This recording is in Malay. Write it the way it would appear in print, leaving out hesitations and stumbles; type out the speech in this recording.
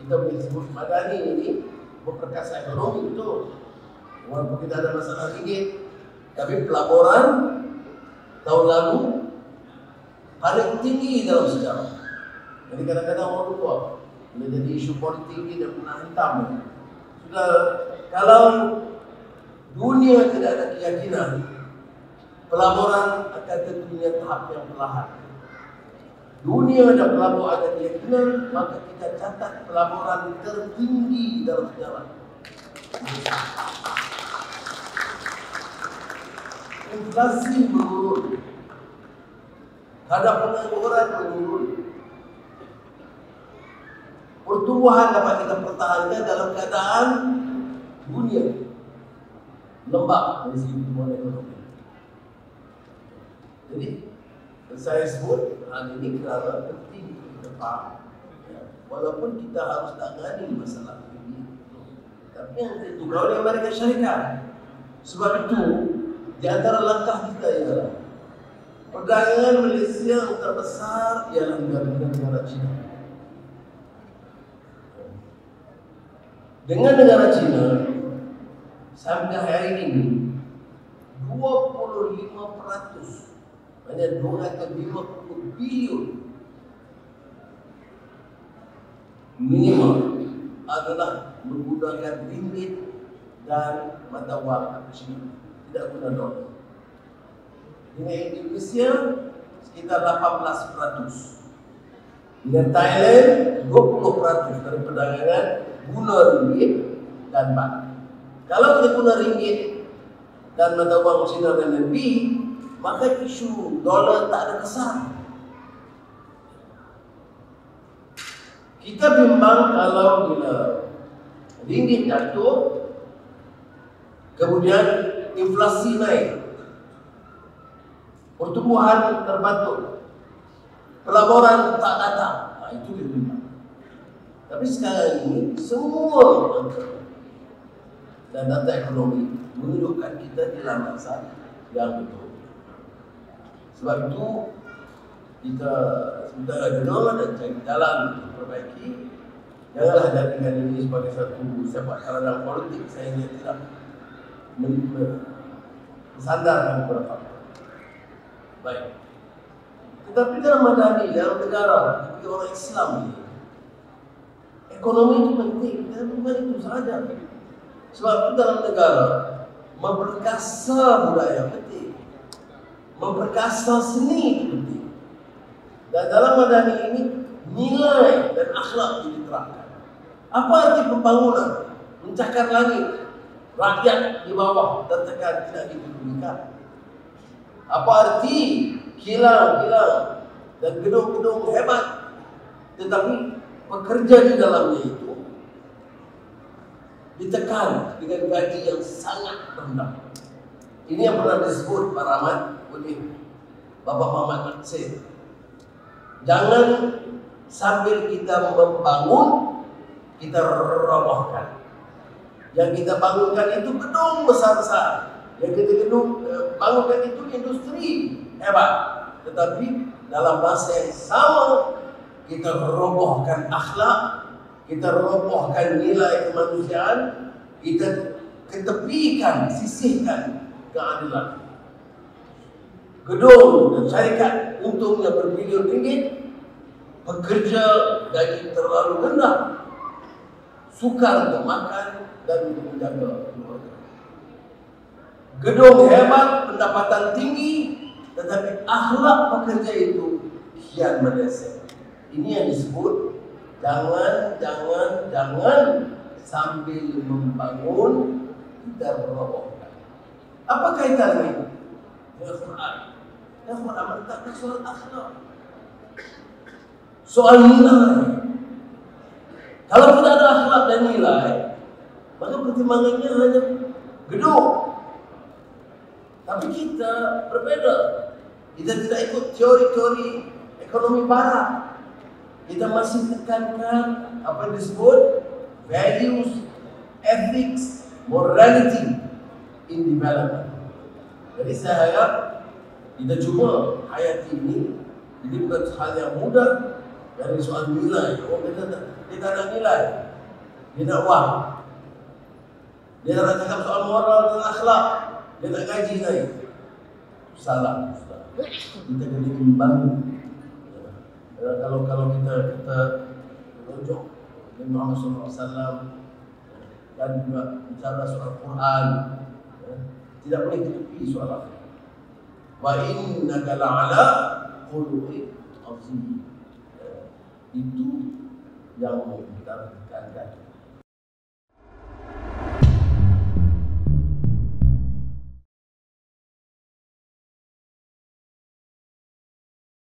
kita boleh sebut Madani ini memperkasa ekonomi betul. Walaupun kita ada masalah ringgit, tapi pelaporan tahun lalu paling tinggi dalam sejarah. Jadi kadang-kadang orang lupa, bila jadi isu politik ini dan pernah hitam. Sudah, kalau dunia tidak ada keyakinan, pelaporan akan tentunya tahap yang perlahan. Dunia dan pelapor ada keyakinan, maka kita catat pelaporan tertinggi dalam sejarah. Inflasi menurun, kadar pengangguran menurun, pertumbuhan dapat kita pertahankan dalam keadaan dunia lembab dari segi pertumbuhan ekonomi. Jadi saya sebut hal ini kerana penting kita faham, walaupun kita harus tangani masalah ini, tapi yang ditentukan oleh Amerika Syarikat. Sebab itu di antara langkah kita ialah perdagangan Malaysia yang terbesar ialah negara China. Dengan negara China sampai hari ini 25%, hanya 250 bilion minimal adalah menggunakan ringgit dan mata wang China, tidak guna dolar. Dengan Indonesia sekitar 18%. Dengan Thailand 20% dari perdagangan guna ringgit dan baht. Kalau kita guna ringgit dan mata wang China dan RMB, maka isu dolar tak ada kesan. Kita bimbang kalau bila ringgit jatuh, kemudian inflasi naik, pertumbuhan terbantu, pelaporan tak datang. Itu kita bimbang. Tapi sekarang ini semua dan data ekonomi menunjukkan kita di landasan yang betul. Sebab itu kita sementara dulu dan cari jalan untuk perbaiki. Janganlah jadikan ini sebagai satu sepak terjang politik. Saya ingin tidak mensandarkan kepada fakta. Baik. Tetapi dalam Madani, dalam negara, bagi orang Islam ini, ekonomi itu penting. Dan bukan itu sahaja. Sebab itu dalam negara memperkasa budaya penting, memperkasa seni itu penting. Dan dalam Madani ini nilai dan akhlak diterapkan. Apa arti pembangunan? Mencakar langit, rakyat di bawah tertekan tidak dipedulikan. Apa arti kilang-kilang dan gedung-gedung hebat, tetapi pekerja di dalamnya itu ditekan dengan gaji yang sangat rendah. Ini yang pernah disebut Pak Rahmat oleh Bapak Muhammad Maksir. Jangan sambil kita membangun, kita robohkan. Yang kita bangunkan itu gedung besar-besar. Yang kita bangunkan itu industri hebat. Tetapi dalam masa yang sama, kita robohkan akhlak, kita robohkan nilai kemanusiaan, kita ketepikan, sisihkan keadilan. Gedung dan syarikat untungnya berbilion ringgit, pekerja gaji terlalu rendah, sukar untuk makan dan untuk menjaga keluarga. Gedung hebat, pendapatan tinggi, tetapi akhlak pekerja itu kian meleset. Ini yang disebut jangan sambil membangun kita merobohkan. Apa kaitannya dengan Quran? Yang Quran menetapkan soal akhlak, soal nilai. Kalau tidak ada akhlak dan nilai, maka pertimbangannya hanya gedung. Tapi kita berbeda. Kita tidak ikut teori-teori ekonomi barat. Kita masih tekankan apa yang disebut values, ethics, morality in development. Jadi saya harap kita cuba hayati ini. Jadi bukan hal yang mudah dari soal nilai. Oh, kita dia tak nak nilai, dia nak wang. Dia nak cakap soal moral dan akhlak, dia nak gaji saya. Salah. Kita kena imbang. Kalau kita rujuk Nabi Muhammad SAW dan juga bicara soal Quran, tidak boleh ditutupi soal akhlak. Wa innaka la'ala khuluqin azim. Itu yang kita tekankan.